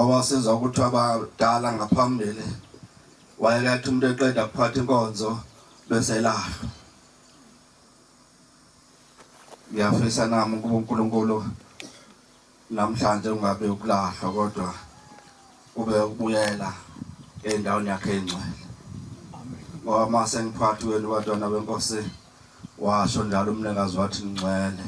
wawasiza ukuthi abadala ngaphambili wayekathi umuntu eqeda kuphatha inkonzo bese lahlwa. Ngiyafisa nami kuba uNkulunkulu namhlanje ungabe ukulahlwa kodwa ube ukubuyela endaweni yakhe engcwele. Ngoba mase ngiphathi wena bantwana benkosi washo njalo umnikazi wathi ngcwele.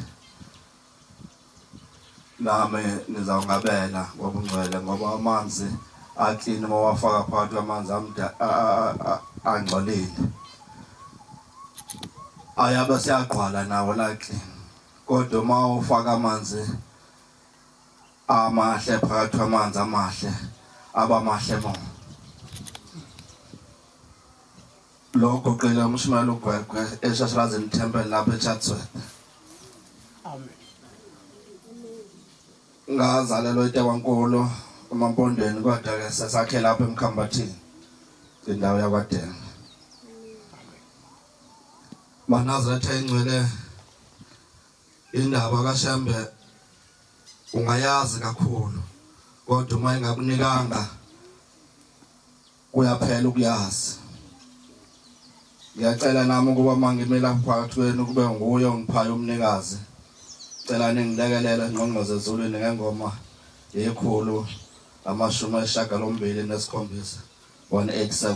Nami nizawungabela ngobungcwele ngoba amanzi aklini mawafaka phakathi kwamanzi angcolile. Ayabe siyaqhwala nawo la clean. Kodwa uma ufaka amanzi amahle phakathi kwamanzi amahle aba mahle mo. Lokho qela umshimelo ugwegwe eShashalazini Temple lapha eChatsworth. Amen. Ngazalelwa eTabankulu emampondweni kodwa ke sasakhe lapha eMkhambathini indawo yakwaDenga. Manazaretha engcwele indaba kaShembe ungayazi kakhulu kodwa uma engakunikanga kuyaphela ukuyazi. Ngiyacela nami ukuba mangimela phakathi kwenu kube nguye ongiphayo umnikazi. Cela ningilekelele ngqongqoze ezulwini ngengoma yekhulu amashumi ayisishiyagalombili nesikhombisa 187.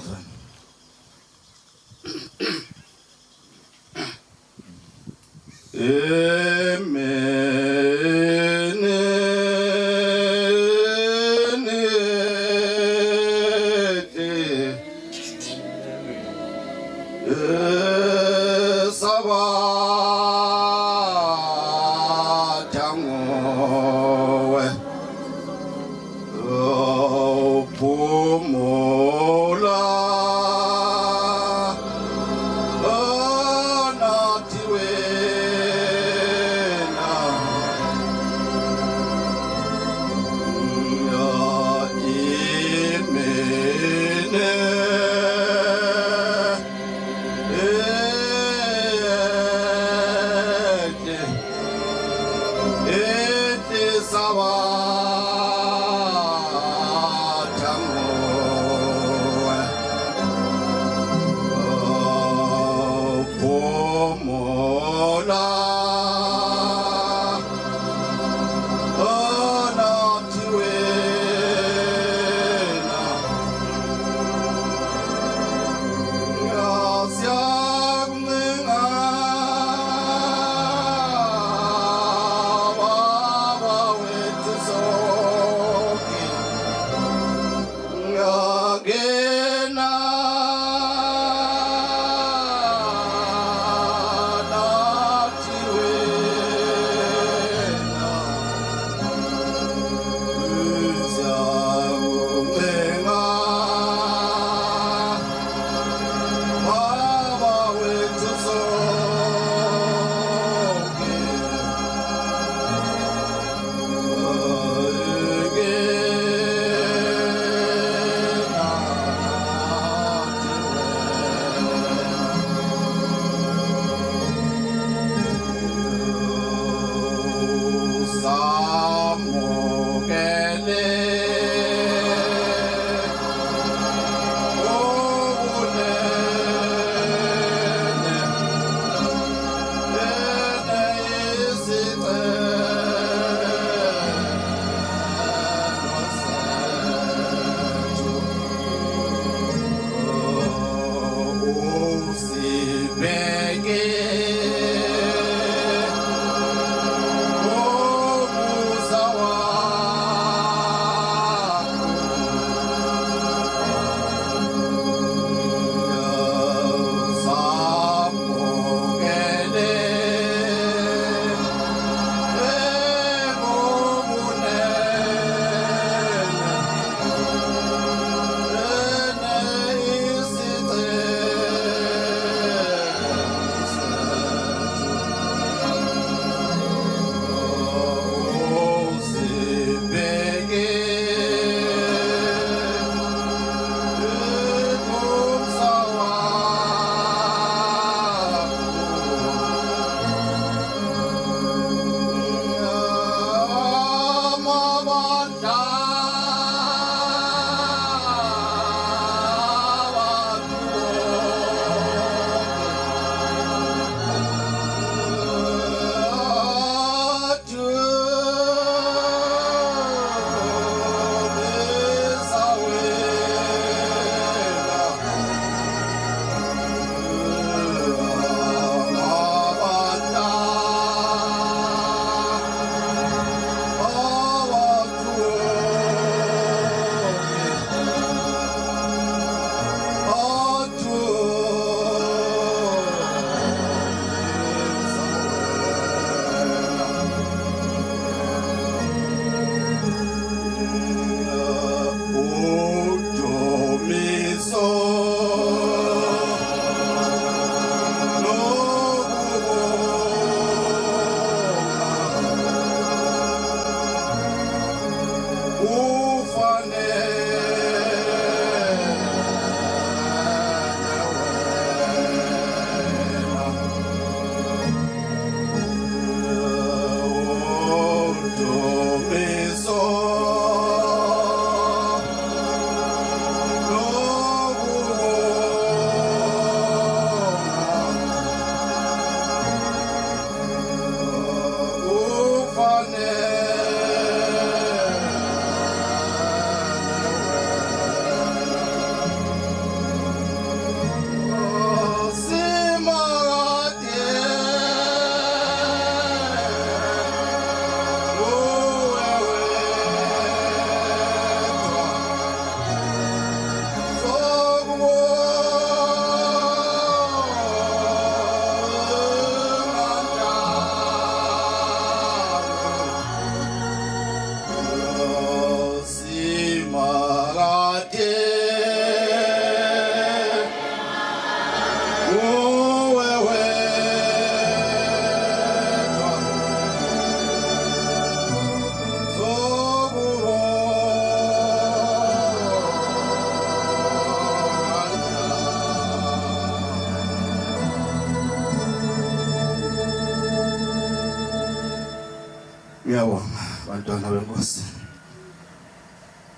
Ngiyabonga bantwana benkosi.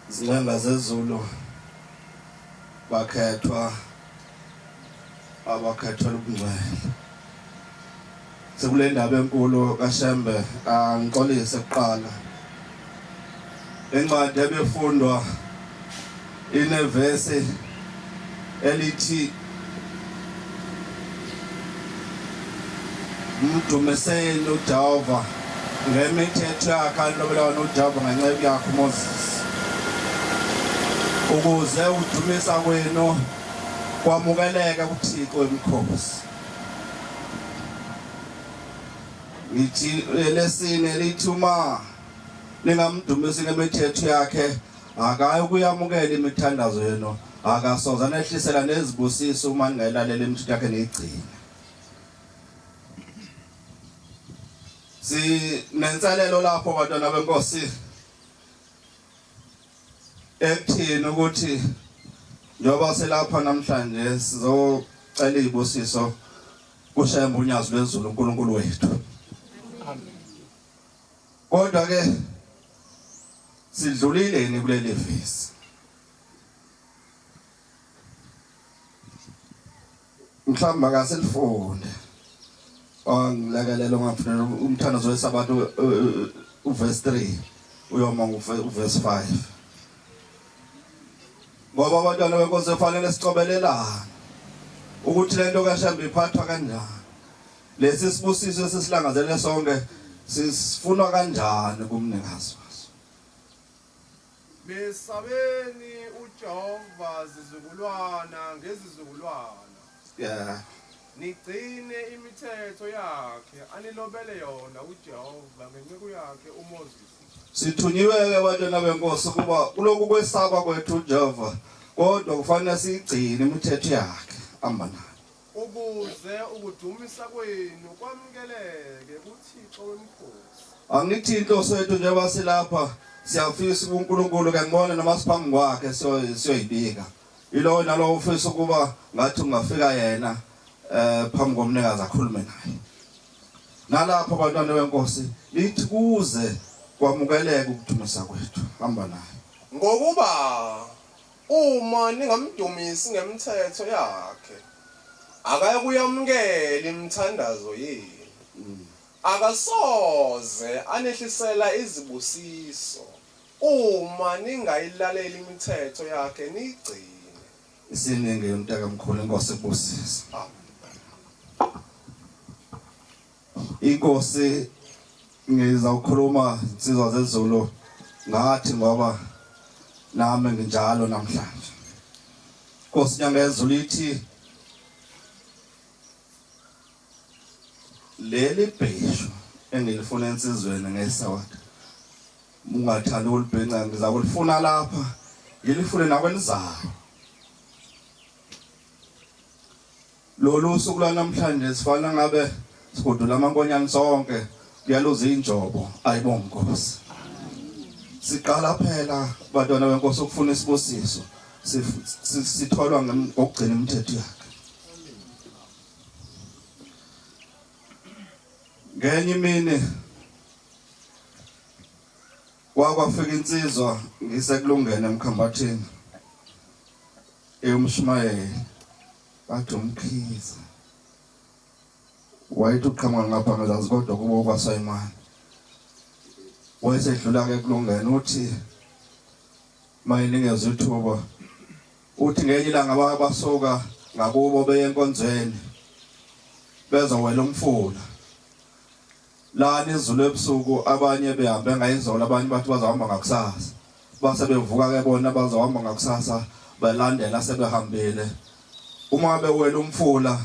Izinyanga zezulu bakhethwa abakhethwa ubungcwele. Sekule ndaba enkulu kaShembe angixolise kuqala. Encwadi ebefundwa inevesi elithi mdumiseni uJehova ngemithetho yakhe alobelana uJehova ngenceku yakhe uMoses ukuze udumisa kwenu kwamukeleke kuThixo emkhosi. Lithi lesine lithi uma ningamdumisi ngemithetho yakhe akayi kuyamukela imithandazo yenu akasoza nehlisela nezibusiso uma ningelalela imithetho yakhe neyigcina. Sinenselelo lapho bantwana benkosi ekuthini ukuthi njengoba selapha namhlanje sizocela izibusiso kuShembe unyazi lwezulu uNkulunkulu wethu. Amen. Kodwa ke sidlulileni kuleli vesi. Mhlamba kaselifunde. Angilekelela ngafuna umthandazo wesabatho uverse 3 uyoma uverse 5. Ngoba abantwana benkosi kufanele sicobelelana ukuthi lento kaShembe iphathwa kanjani. Lesi sibusiso sesihlangazele sonke sifuna kanjani kumnikazi waso. Besabeni uJehova zizukulwana ngezizukulwana. Yeah. Nigcine imithetho yakhe anilobele yona uJehova ngenceku yakhe uMoses. Sithunyiwe ke bantwana benkosi kuba kuloko kwesaba kwethu uJehova kodwa kufanele sigcine imithetho yakhe amba nayo. Ukuze ukudumisa kwenu kwamukeleke kuThixo wemkhosi. Angithi inhloso yethu njengoba silapha siyafisa uNkulunkulu ke ngibona noma siphambi kwakhe siyoyibika. Ilo nalo ufisa ukuba ngathi ungafika yena phambi komnikazi akhulume naye. Nalapho abantwana benkosi lithi kuze kwamukeleke ukudumisa kwethu hamba naye. Ngokuba uma ningamdumisi ngemithetho yakhe akaye kuyamukela imithandazo yenu. Akasoze anehlisela izibusiso uma ningayilaleli imithetho yakhe nigcine. Isiningi yomntaka mkhulu inkosi ebusisa. Inkosi ngizawukhuluma insizwa zezulu ngathi ngoba nami nginjalo namhlanje. Inkosi nyanga yezulu ithi leli bheshu engilifuna insizweni ngesawadi ungathanda ulibhenca ngizakulifuna lapha ngilifune nakwenizayo. Lolu suku namhlanje sifana ngabe sikudula amankonyane sonke kuyaluza injobo ayibonga Nkosi. Siqala phela bantwana benkosi ukufuna isibusiso sitholwa ngokugcina imithetho yakhe. Ngenye imini kwafika insizwa ngisekulungene emkhambathini eyomshumayeli bathi umkhize wayethi uqhamuka ngapha ngezazi kodwa kuba kwaSayimani wayesedlula ke kulungene uthi mayiningezwe ithuba uthi ngenye ilanga basoka ngakubo beye enkonzweni bezowela umfula la izulu ebusuku abanye behambe ngayizola abanye bathi bazahamba ngakusasa base bevuka ke bona bazahamba ngakusasa belandela sebehambile uma bewela umfula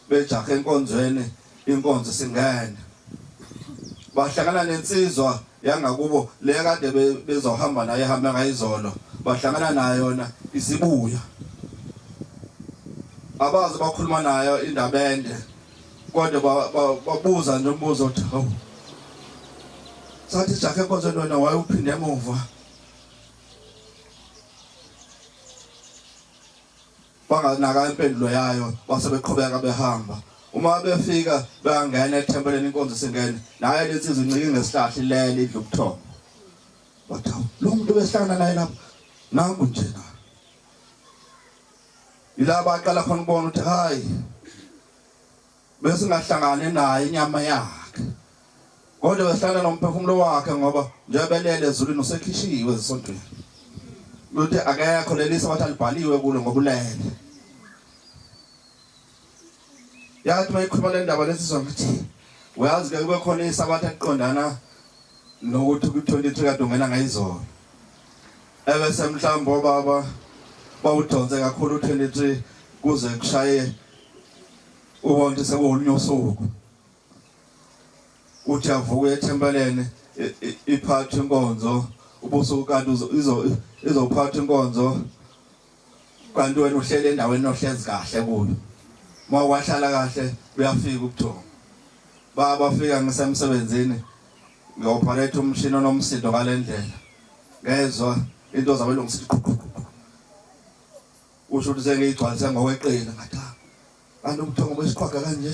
bejaha enkonzweni inkonzo singene bahlangana nensizwa yangakubo le kade bezohamba naye ehamba ngayizolo bahlangana nayo yona isibuya abazi bakhuluma nayo indaba ende kodwa babuza nje umbuzo uthi hawu sathi jaha enkonzweni wena waye uphinde emuva banganaka impendulo yayo base beqhubeka behamba uma befika bayangena ethempelini inkonzo singene naye lensizwe incike ngesihlahla ilele idla ubuthongo bathi lo muntu behlangana naye lapha nangu nje na ilaba aqala khona ukubona ukuthi hayi bese ngahlangane naye inyama yakhe kodwa behlangana nomphefumulo wakhe ngoba njengoba belele ezulwini usekhishiwe esontweni ukuthi akayakho lelisa bathi alibhaliwe kulo ngoba ulele yathi mayikhuluma le ndaba lesizwe ngithi uyazi ke kube khona isabatha eqondana nokuthi ku-23 kade ungena ngayizolo ebese mhlawumbe obaba bawudonse kakhulu u-23 kuze kushaye ubonke sekulunye usuku uthi avuke ethempeleni iphathe inkonzo ubusuku kanti izophatha inkonzo kanti wena uhlele endaweni ohlezi kahle kuyo mawahlala kahle uyafika ukuthonga bafika ngisemsebenzini ngiyopharetha umshini onomsindo ngalendlela ngezwe into zabelungisa usho ukuthi sengiyigcwalise ngokweqina ngathi kanti ubuthongo besiqhaga kanje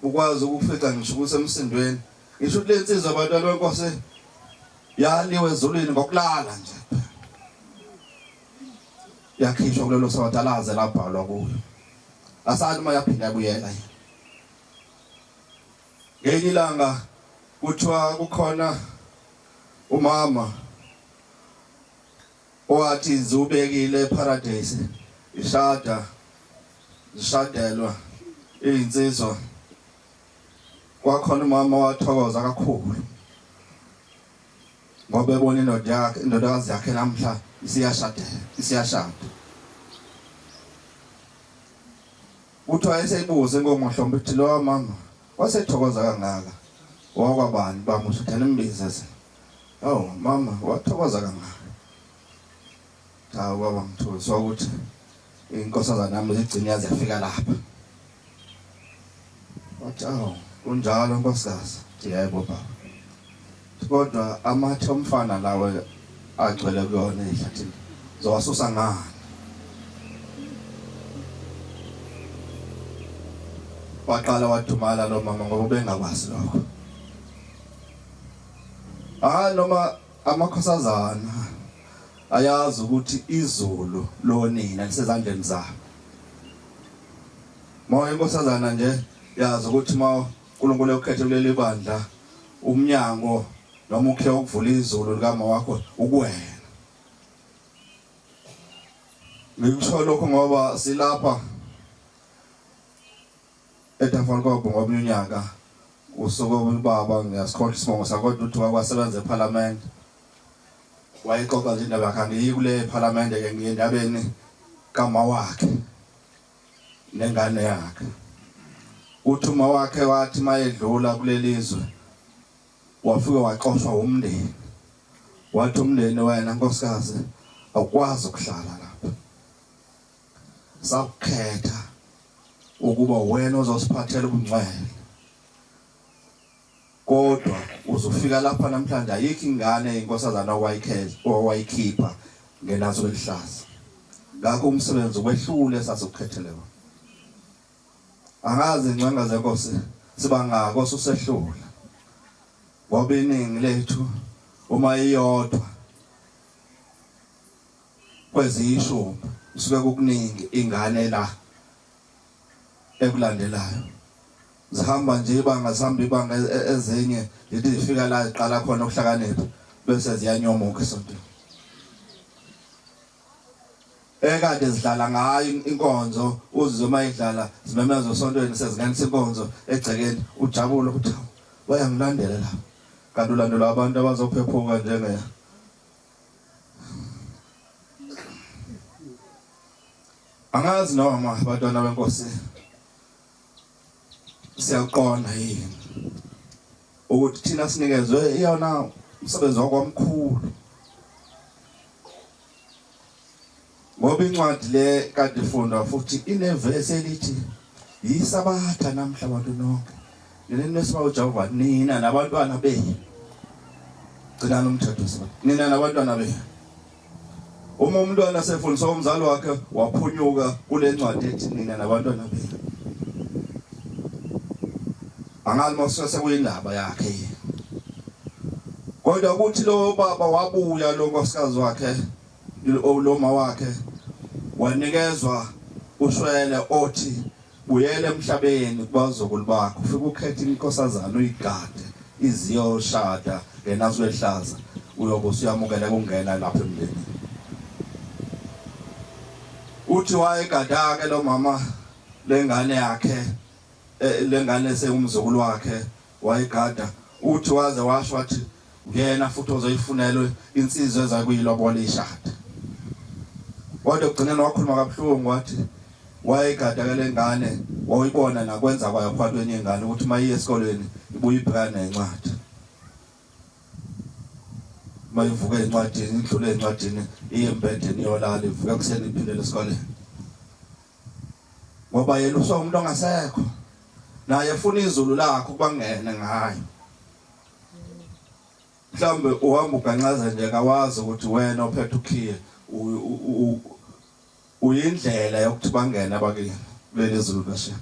ukwazi ukufica ngisho kusemsindweni ngisho ukuthi lensizwa abantwana benkosi yaliwe ezulwini ngokulala nje yakhishwa kulelo sabatalaze labhalwa kuyo asathi uma yaphinda yabuyela ngenye ilanga kuthiwa kukhona umama owathi izubekile eparadise ishadelwa izinsizwa kwakhona umama wathokoza kakhulu ngoba ebona indodakazi yakhe namhla isiyashada uthiwa eseyibuza engomahlombe ukuthi lo mama wasethokoza kangaka wakwabani bamusho thana imbiza se mama wathokoza kangaka baba ngithokozwa ukuthi inkosazana nami zigcine yaze yafika lapha wathi kunjalo nkosikazi yebo baba kodwa amathe omfana lawe agcwele kuyona ehlathini zowasusa ngani waqala wathumala lo mama ngoba bengakwazi lokho noma amakhosazana ayazi ukuthi izulu lonina lisezandleni zabo moya inkosazana nje yazi ukuthi ma uNkulunkulu ukhethe kuleli bandla umnyango noma ukhe ukuvula izulu likama wakho ukuwena ngisho lokho ngoba silapha eTafankobo ngoba unyaka usuku ubaba ngiyasikhohle isibongo sakodwa uthi wakwasebenza eParliament wayixoxa nje indaba yakhe ngiyi kule Parliament ke ngiye endabeni kama wakhe nengane yakhe uthi uma wakhe wathi mayedlula kulelizwe wafika waxoshwa umndeni wathi umndeni wena nkosikazi awukwazi ukuhlala lapha sakukhetha ukuba wena uzosiphathela ubungcwele kodwa uzofika lapha namhlanje ayikho ingane inkosazana owayikhipha ngenazo elihlaza ngakho umsebenzi wehlule sasukhethelwa angazi ingcanga zenkosi sibangako susehlula ngoba iningi lethu uma iyodwa kwezishumi usuke kukuningi ingane la ekulandelayo zihamba nje ibanga ezinye lithi zifika la iqala khona ukuhlakanipha bese ziyanyomuka esontweni ekade zidlala ngayo inkonzo uzizwe mayidlala zimemeza esontweni sezinganisa inkonzo egcekeni ujabule ukuthi bayangilandela la kanti ulandela abantu abazophephuka njenge angazi noma abantwana benkosi siyaqonda yini ukuthi thina sinikezwe iyona umsebenzi wakwamkhulu ngoba incwadi le kade ifundwa futhi inevesi elithi yisabatha namhla abantu nonke nini nesiba uJehova nina nabantwana benu gcina nomthetho sabatha nina nabantwana benu uma umntwana sefundiswa umzali wakhe waphunyuka kule ncwadi ethi nina nabantwana benu angazi mase sekuyindaba yakhe kodwa ukuthi lo baba wabuya lo nkosikazi wakhe lo mama wakhe wanikezwa ushwele othi uyele emhlabeni kubazokulu bakho ufike ukhethe inkosazana uyigade iziyoshada ngenazo ehlaza uyobe usuyamukela kungena lapha emndenini uthi wayegada ke lo mama lengane yakhe lengane seyumzukulu wakhe wayegada uthi waze washo wathi uyena futhi ozoyifunelwe insizwe ezakuyilobola ishada kodwa ugcineni wakhuluma kabuhlungu wathi wayegada ke lengane wayibona nakwenza kwayo phakathi kwenye ingane ukuthi mayiye esikoleni ibuye ibhekane nencwadi mayivuka encwadini idlule encwadini iye embedeni yolala ivuka kuseni iphindele esikoleni ngoba yena umuntu ongasekho naye ufuna izulu lakho kubangene ngayo mhlambe uhamba ugancaza nje kawazi ukuthi wena ophethe ukhiye uyindlela yokuthi bangene abakini kuleli zulu kashe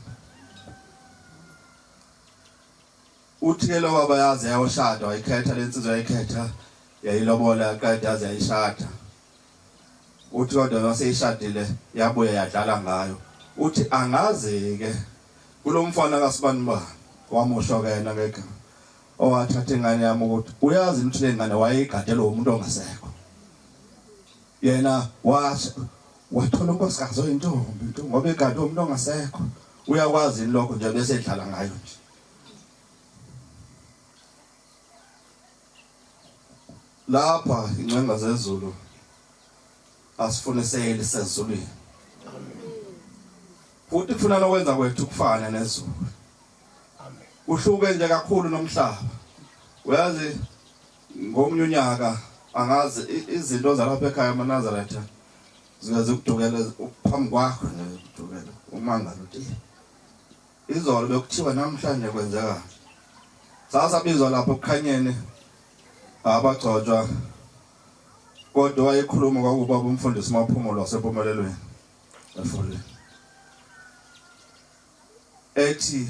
uthi ke lo baba yazi yayoshada wayikhetha lensizwe yayikhetha yayilobola kade yazi yayishada uthi kodwa maseyishadile yabuye yadlala ngayo uthi angazi ke kulomfana kaSibani ba wamusho ke yena ngeke owathatha ingane yami ukuthi uyazi ukuthi lengane wayegade lo umuntu ongasekho yena wathola unkosikazi oyintombi ngoba egade umuntu ongasekho uyakwazi lokho nje bese edlala ngayo nje lapha ingcenga zezulu asifunisele sezulwini futhi kufuna lokwenza kwethu kufana nezulu uhluke nje kakhulu nomhlaba uyazi ngomnye unyaka angazi izinto zalapha ekhaya eManazaretha zikaze ukudukela phambi kwakho nje ukudukela umangalo uthi izolo bekuthiwa namhlanje kwenzeka sasa bizwa lapho kukhanyene abagcotshwa kodwa wayekhuluma kwakuba umfundisi maphumulo wasePhumelelweni eFuleni ethi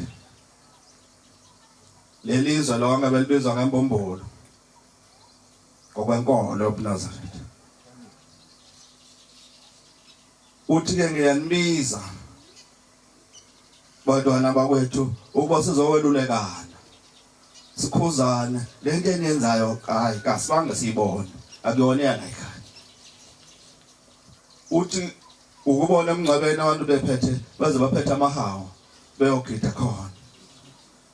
lelizwe lonke belibizwa ngembombolo ngokwenkolo eNazaretha uthi ke ngiyanibiza badwana bakwethu ukuba sizowelulekana sikhuzane lento eniyenzayo hayi kasibange siyibone akuyona yana ekhaya uthi ukubona emngcwabeni abantu bephethe baze baphethe amahawu beyogida khona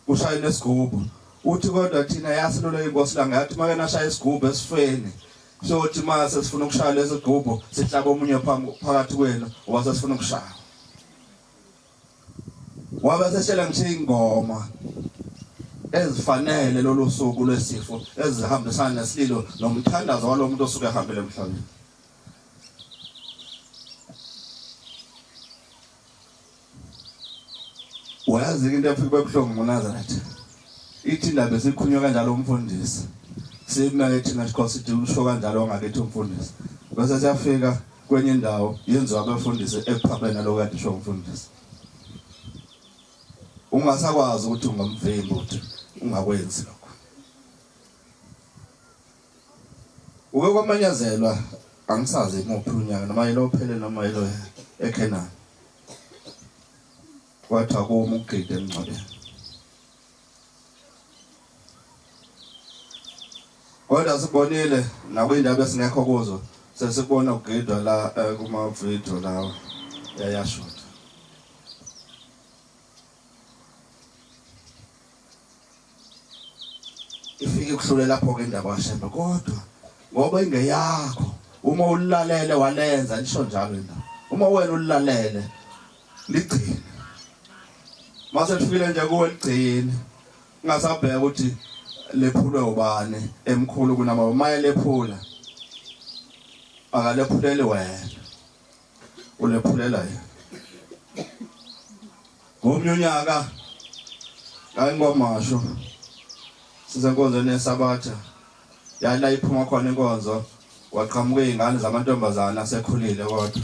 ushaye nesigubhu uthi kodwa thina yasilule inkosi langa yathi make nashaya isigubhu esifeni sothi mase sifuna ukushaya lesi sigubhu sihlaba omunye phakathi kwenu wase sifuna ukushaya wabe seshela ngisho ingoma ezifanele lolu suku lwesifo ezihambisana nesililo nomthandazo walo muntu osuke ehambele emhlabeni wayazi into efika bebuhlungu ngoNazaretha ithi indaba esikhulunywa kanjalo umfundisi simake thina because ithi usho kanjalo ongakethi umfundisi bese siyafika kwenye indawo yenziwa abafundisi ekuphambene lokade usho umfundisi ungasakwazi ukuthi ungamvimbi ukuthi ungakwenzi lokho uke kwamanyazelwa angisazi imuphi unyaka noma yilo phele noma yilo eKenani kwathi akuma ukugida emngcwabeni kodwa sibonile nakwindaba esingekho kuzo sesibona ukugidwa la kuma video lawa yayashoda ifike kuhlule lapho ke indaba kaShembe kodwa ngoba ingeyakho uma ulalele walenza lisho njalo indaba uma wena ulalele ligcine mase lifile nje kuwe ligcine ungasabheka ukuthi lephulwe ubani emkhulu kunama maye lephula akalephulele wena ulephulela yena ngomnye unyaka ayingomasho sizenkonzo nesabatha yala iphuma khona inkonzo waqhamuka izingane zamantombazana asekhulile kodwa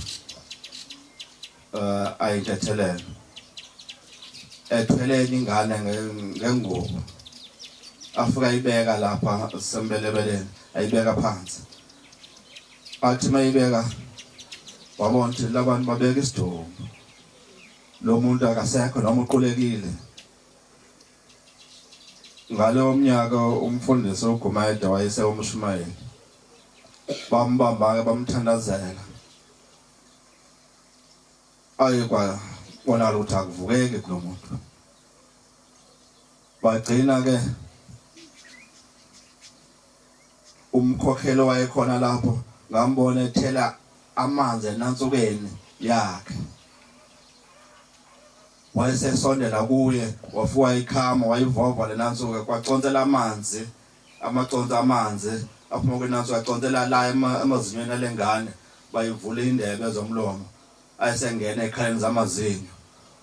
ayintethelele ethwele ingane ngengubo afika ibeka lapha sembelebeleni ayibeka phansi athi mayibeka wabona ukuthi labantu babeka isidumbu lo muntu akasekho noma uqulekile ngalo mnyaka umfundisi uGumede wayese umshumayeli bambamba bamthandazela ayekwa bona ukuthi akuvukeke kulo muntu bagcina ke umkhokhelo wayekhona lapho ngambona ethela amanzi enansukeni yakhe wayesesondela kuye wafuwa ikhama wayivova lenansuke kwaconsela amanzi amaconsa amanzi aphuma kwenansuke acontela la emazinyweni alengane bayivula indebe zomlomo ayesengena ekhaleni zamazinyo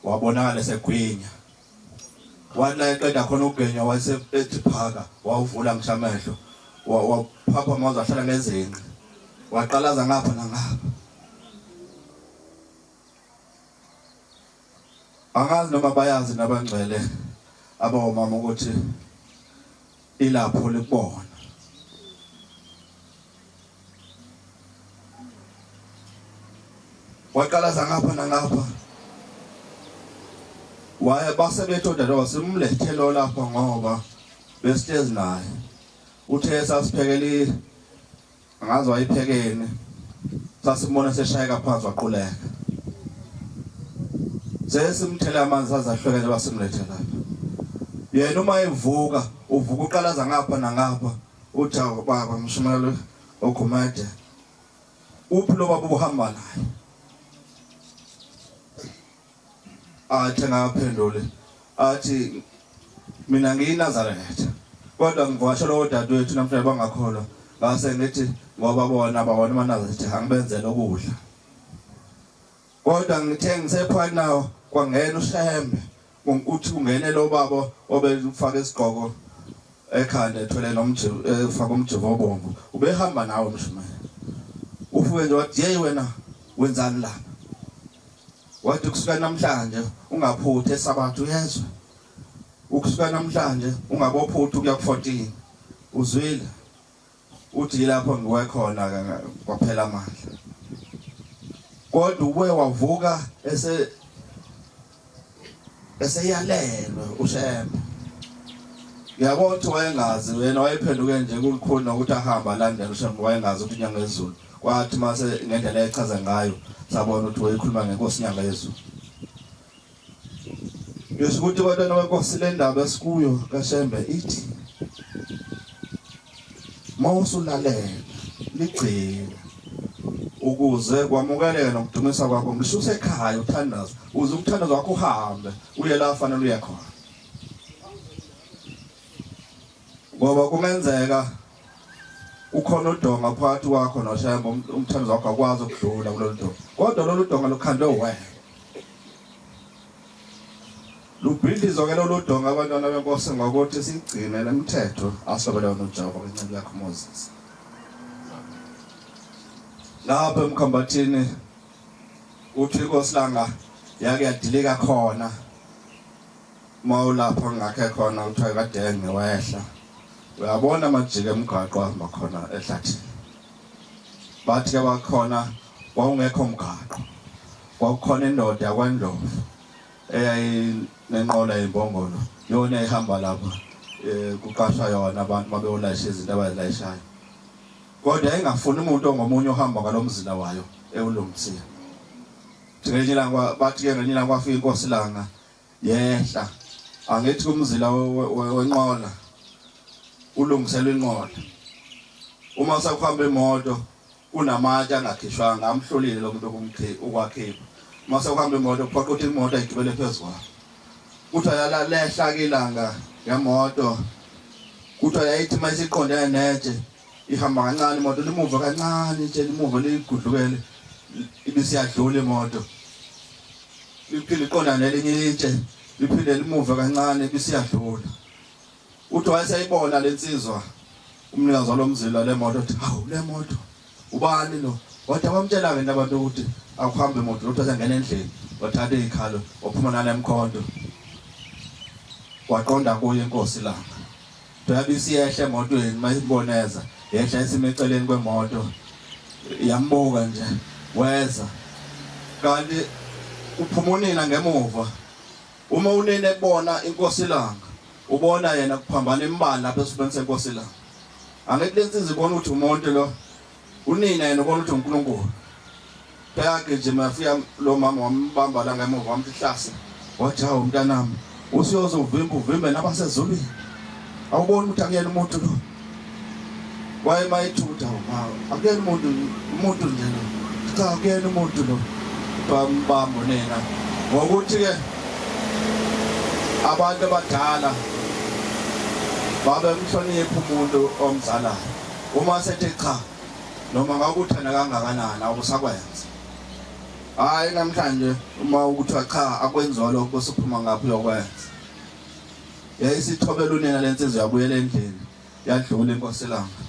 wabonakala esegwinya wathi la eqeda khona ukugenya wayese ethi phaka wawuvula ngishamehlo waphapha amanzi ahlala ngezinqa waqalaza ngapha nangapha angazi noma bayazi nabangcwele abawomama ukuthi ilapho libona waqalaza ngapha nangapha waye basebetho dalo simlethelo lapha ngoba besitezi naye uthe sasiphekeli angazi wayiphekeni sasimona seshayeka phansi waquleka sesimthela amanzi azahlukene basimlethe lapha yena uma evuka uvuka uqalaza ngapha nangapha uthi baba mshumelo uGumede uphi lo baba uhamba naye athi ngaphendule athi mina ngiyinazaretha kodwa ngivasha lo dadewethu namhlanje bangakholwa ngase ngithi ngoba bona abawona manazaretha angibenzele ukudla kodwa ngithe ngisephakathi nawo kwangena uShembe uthi ungene lo baba obefaka isigqoko ekhanda ethwele nomjivo efaka umjivo obomvu ubehamba nawe mshumela ufike nje wathi hey wena wenzani la wathi kusuka namhlanje ungaphuthi eSabatha uyezwe ukusuka namhlanje ungabophuthi ukuya ku14 uzwile uthi lapho ngiwekhona kwaphela amandla kodwa uwe wavuka eseyalelwe uShembe yabona ukuthi wayengazi wena wayephenduke nje kulikhulu ukuthi ahamba landela uShembe wayengazi ukuthi inyanga yezulu kwathi mase ngendlela echaza ngayo sabona ukuthi wayekhuluma ngenkosi inyanga yezulu yesikuthi abantwana benkosi le ndaba esikuyo kaShembe ithi mawusulalela ligcile ukuze kwamukeleke nokudumisa kwakho ngishuse ekhaya uthandaza uze ukuthandaza wakho uhambe uye la fanele uye khona ngoba kungenzeka ukhona udonga phakathi kwakho noShembe umthandazo wakho akwazi ukudlula kulolu donga kodwa lolu donga lukhandwe wena lubhidlizo ke lolu donga abantwana benkosi ngokuthi sigcine lemithetho asobela noJehova ngenceba yakho Moses lapha emkhambathini uthi inkosi langa yake yadilika khona mawulapha ngakhe khona uthiwa kadenge wehla uyabona amajike emgaqo ahamba khona ehlathini bathi ke bakhona wawungekho umgaqo kwakukhona indoda yakwaNdlovu eyayinenqola yembombolo yona ihamba lapha kuqashwa yona abantu babeyolayisha izinto abazilayishayo kodwa engafuni umuntu ongomunye ohamba ngalomzila wayo ewulungisiwe ngelinye ilanga bathi ke ngelinye ilanga kwafika inkosi langa yehla angithi kumzila wenqola ulungiselwe inqola uma sakuhamba imoto kunamatshe angakhishwanga amhlolile lo muntu ukwakhipha uma sakuhamba imoto kuphoqa ukuthi imoto ayigibele phezulu kuthi ayalehla ke ilanga yemoto kuthi ayithi mayisiqondene netshe ihamba kancane imoto limuva kancane nje limuva ligudlukele ibisiyadlula imoto liphinde iqondane nelinye itshe liphinde limuva kancane ibisiyadlula uthi wayesayibona lensizwa umnikazi walomzila lemoto uthi hawu le moto ubani lo wathi abamtshela ke abantu ukuthi akuhambe imoto uthi azangena endlini wathatha izikhalo waphuma nale emkhonto waqonda kuye inkosi langa uyabisi yehle emotweni mayiboneza yehla isimeceleni kwemoto yambuka nje weza kanti uphuma unina ngemuva uma unina ebona inkosi langa ubona yena kuphambana imbali lapha esifubeni senkosi langa angithi lensiza ibona ukuthi umuntu lo unina yena ubona ukuthi uNkulunkulu phakhe nje mafika lo mama wambamba la ngemuva wamhlasa wathi hawu mntanami usiyoze uvimbe nabasezulwini awuboni ukuthi akuyena umuntu lo waye mayithutha akuyena umuntu nje lo cha akuyena umuntu lo bambambo nena ngokuthi ke abantu abadala babe mhlonipha umuntu omzalayo uma sethi cha noma ngakuthana kangakanani awusakwenza hayi namhlanje uma ukuthi cha akwenziwa lokho besiphuma ngaphi uyokwenza yayisithobela unina lensizwe yabuyela endlini yadlula inkosi langa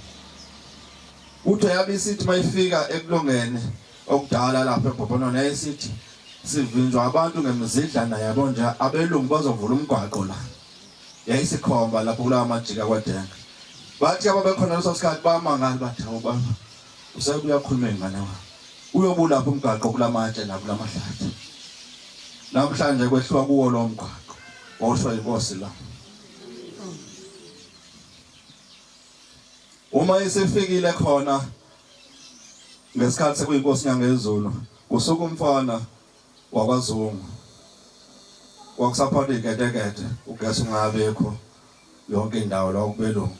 uthe yabisithi mayifika ekulongene okudala lapha eBhobononi yayisithi sivinjwa abantu ngemizidlana yabo nje abelungu bazovula umgwaqo la yayisikhomba lapho kulawa majika kwaDenga bathi ababekhona leso sikhathi bamangali bathi awubaba usebuyakhuluma ingane wami uyobulapha umgwaqo kulamatshe nakulamahlathi namhlanje kwehliwa kuwo lo mgwaqo wawushwa inkosi la uma isifikile khona ngesikhathi sekuyinkosi yangezulu kusuka umfana wakwaZungu wakusaphatha igedegede ugesi ungabekho yonke indawo la kubelungu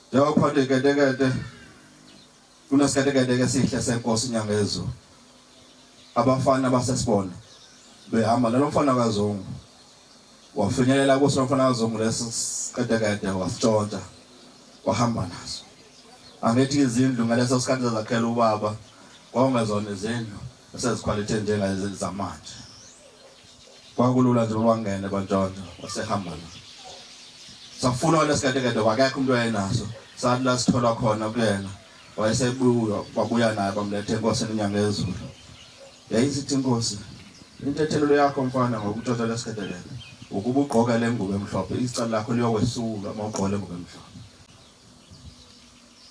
njengoba igedegede kunesigedegede esihle senkosi inyangezulu abafana basesibona behamba lo mfana kaZungu wafinyelela kuso mfana kaZungu lesigedegede wasitshontsha wahamba naso angithi izindlu ngaleso sikhathi zakhela ubaba kwawungezona izindlu eseziquality njengalezi zamanje kwakulula nje wangena bantwana wasehamba la safuna lesigedegede wakekho umuntu wayenaso sathi la sithola khona kuyena wayesebuya babuya naye bamlethe enkosini inyangezulu yayisithi inkosi intethelo yakho mfana ngokutshotha lesigedegede ukuba ugqoka lengubo emhlophe isicala lakho liyokwesula uma ugqoka lengubo emhlophe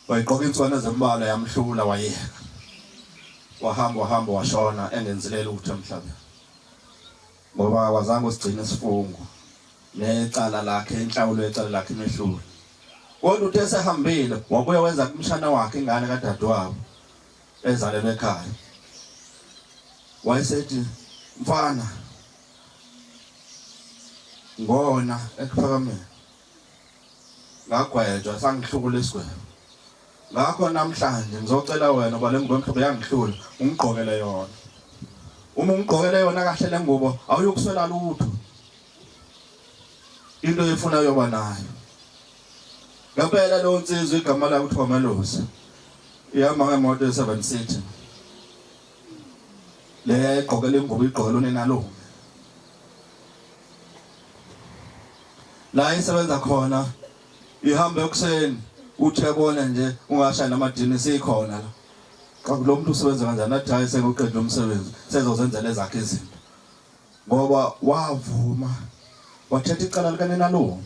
wayiqoka inswana zembala yamhlula wayeka wahamba washona engenzilela ukuthi emhlabeni ngoba awazange usigcine isifungo necala lakhe inhlawulo yecala lakhe emehlule kodwa uthe sehambile wabuya wenza kumshana wakhe ingane kadadewabo ezalelwe ekhaya wayesethi mfana ngona ekuphakameni ngagwejwa sangihlukula isigwebo ngakho namhlanje ngizocela wena oba lengubo emhlophe yangihlula ungigqokele yona uma ungigqokele yona kahle lengubo awuyokuswela lutho into efuna yoba nayo ngempela lo nsizwe igama lakhe kuthiwa Melosi ihamba ngemoto ye7 seat le egqokele ingubo igqokele unina lo la isebenza khona ihamba ekuseni uthi yabona nje ungashaya namadini sikhona la xa lo muntu usebenza kanjani athi hayi sengiqedwe umsebenzi sezozenzela ezakhe izinto ngoba wavuma wathetha icala likanina lo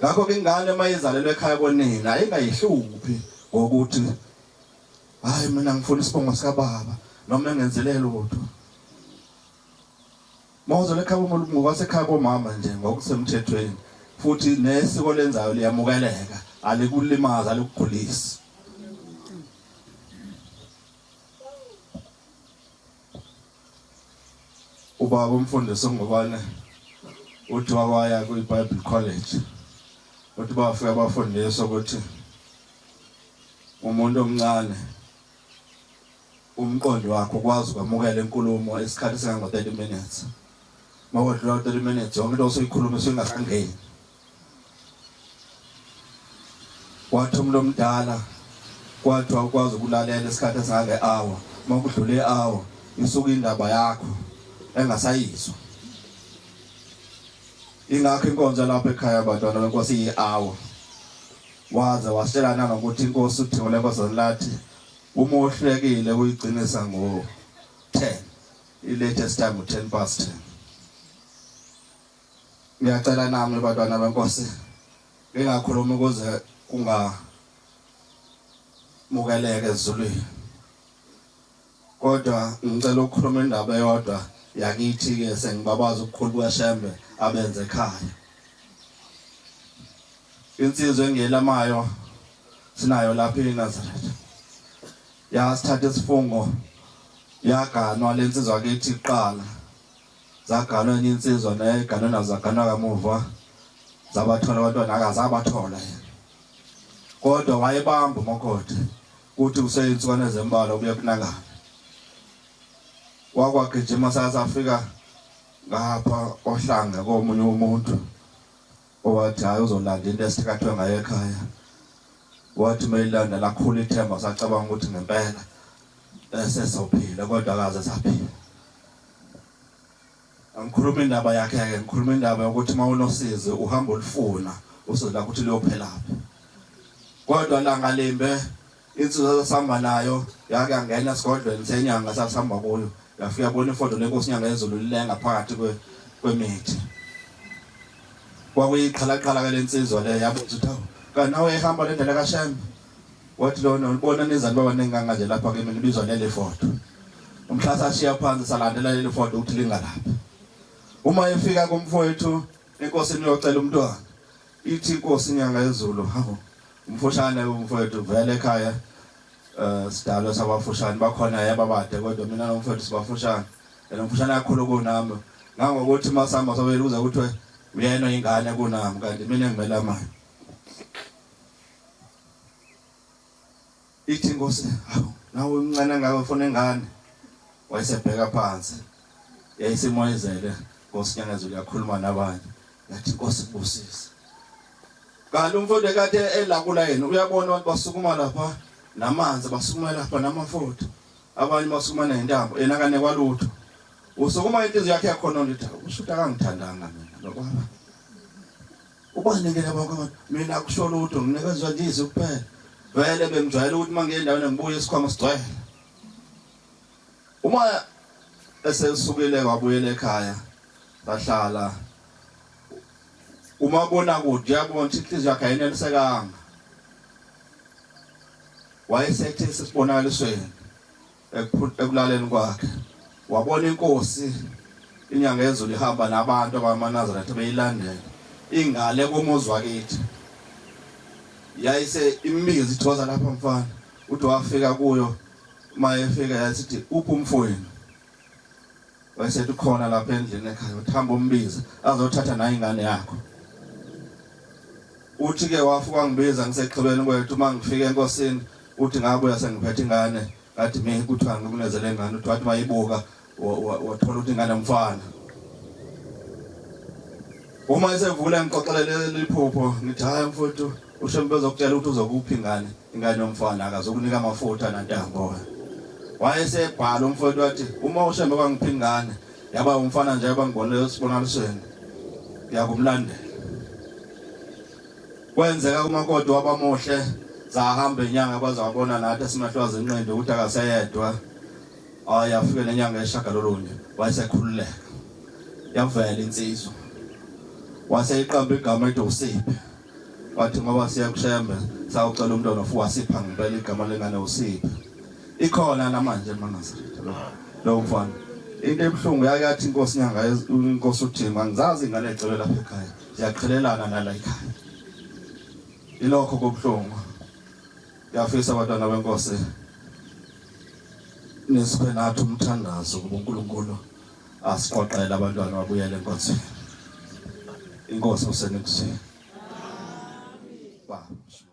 ngakho ke ingane mayizalelwe ekhaya konina ayingayihluphi ngokuthi hayi mina ngifuna isibongo sika baba noma engenzelele lutho mawuzole ekhaya umuntu ngokwasekhaya komama nje ngokusemthethweni futhi nesiko lenzayo liyamukeleka alikulimaza alikukhulisa ubaba umfundisi ngobane uthi waya kwiBible College uthi bafika abafundisa ukuthi umuntu omncane umqondo wakhe ukwazi ukwamukela inkulumo esikhathi senga 30 minutes mawudlula 30 minutes yonke into osuyikhuluma isingakangeni wathi umuntu omdala kwathi ukwazi ukulalela isikhathi esange hour makudlule hour isuka indaba yakho engasayizwa ingakho inkonzo lapha ekhaya abantwana benkosi yi-hour waze washelana ngokuthi inkosi uthi ngolenkosi lathi uma uhlekile uyigcinisa ngo-10 i-latest time 10 past 10 ngiyacela nami bantwana benkosi ngingakhuluma ukuze mukeleke ezulwini kodwa ngicela ukukhuluma indaba eyodwa yakithi ke sengibabaza ukukhulu kaShembe abenze ekhaya. Insizwe engiyelamayo sinayo lapha eNazaretha. Yasithatha isifungo yaganwa lensizwa yakithi iqala. Zaganwa enye insizwa neganwa nazaganwa kamuva. Zabathola abantwana akazabathola yena. Kodwa wayebamba umakoti kuthi useyinsuku ezembalwa ubuye kunakana. Wakwagijima sasafika ngapha ohlanga komunye umuntu owathi hayi uzolanda into esithakathwe ngayo ekhaya. Wathi mayilanda lakhulu ithemba sacabanga ukuthi ngempela sesophila kodwa akaze saphila. Angikhuluma indaba yakhe ke ngikhuluma indaba yokuthi mawunosize uhamba ulifuna usizo lakho ukuthi liyophelaphi. Kodwa la ngalimbe insizwa sasihamba nayo yake angena esigodlweni senyanga sasihamba kuyo. Yafika bona ifoto lenkosi inyanga yezulu lilenga phakathi kwemithi. Kwakuyiqhala ke lensizwa le yabuza ukuthi hawu kanti nawe ehamba le ndlela kaShembe. Wathi lona ubona nizani baba nenganga nje lapha ke mina ibizwa leli foto. Umhla sashiya phansi salandela leli foto ukuthi lingalapha. Uma efika kumfowethu inkosi niyocela umntwana. Ithi inkosi inyanga yezulu hawu umfushane umfowethu vele ekhaya sidalo sabafushane bakhona yababade kodwa mina nomfowethu sibafushane. Yena umfushane kakhulu kunami. Ngangokuthi masamba sobeluza ukuthi uyena ingane kunami kanti mina ngimela manje. Ithi inkosi hawu nawe umncane ngawe ufuna ingane. Wayesebheka phansi. Yayisimoyezele inkosi nyangezulu yakhuluma nabanye. Yathi inkosi kubusise. Kanti umfowethu kade elakula yena uyabona ukuthi basukuma lapha namanzi basukuma lapha namafutha. Abanye basukuma nentambo yena kane kwalutho. Usukuma inhliziyo yakhe yakhona ukuthi ushuthi akangithandanga mina lokwaba. Ubani ngeke bonke mina akusho lutho nginikezwa nje izwi kuphela. Vele bengijwayele ukuthi mangiye endaweni ngibuye isikhwama sigcwele. Uma esesukile wabuyela ekhaya bahlala umabona kude yabona ukuthi inhliziyo yakhe ayinelisekanga. Wayesethe sisibonakalisweni ekulaleni kwakhe. Wabona inkosi inyanga yezulu ihamba nabantu abamaNazaretha beyilandela. Ingale komuzi wakithi. Yayise imizi ithoza lapha mfana. Uthi wafika kuyo mayefika yasithi uphi umfowenu. Wayesethi khona lapha endlini ekhaya uthamba umbiza azothatha nayo ingane yakho. Uthi ke wafuka ngibiza ngisexhibeni kwethu mangifika enkosini uthi ngabuya sengiphethe ingane ngathi mina kuthiwa ngikunezele ingane uthi wathi mayibuka wathola ukuthi ingane mfana. Uma esevula ngixoxelele liphupho ngithi hayi mfowethu uShembe uzokutshela ukuthi uzokuphi ingane yomfana akazokunika amafutha nantambo. Wayesebhala umfowethu wathi uma uShembe kwangiphi ingane yaba umfana nje abangibonile esibonakalisweni ngiyakumlandela. Kwenzeka umakoti wabamuhle zahamba inyanga bazabona nathi esimahlwazi enqindi ukuthi akaseyedwa. Ayafika nenyanga eshagalolunye wayesekhululeka. Yavela insizwa. Waseyiqamba igama ethi uSipho. Wathi ngoba siya kuShembe sawucela umntwana ofu wasipha ngempela igama lengane uSipho. Ikhona namanje eMaNazaretha lo mfana. Into ebhlungu yathi inkosi inyanga inkosi uThima ngizazi ingane ecele lapha ekhaya. Siyaqhelelana nala ekhaya. Ilokho kubhlungu. Yafisa abantwana benkosi nisiphe nathi umthandazo kuNkulunkulu asiqoqele abantwana babuyele enkosini. Inkosi usenikuzwe. Amen.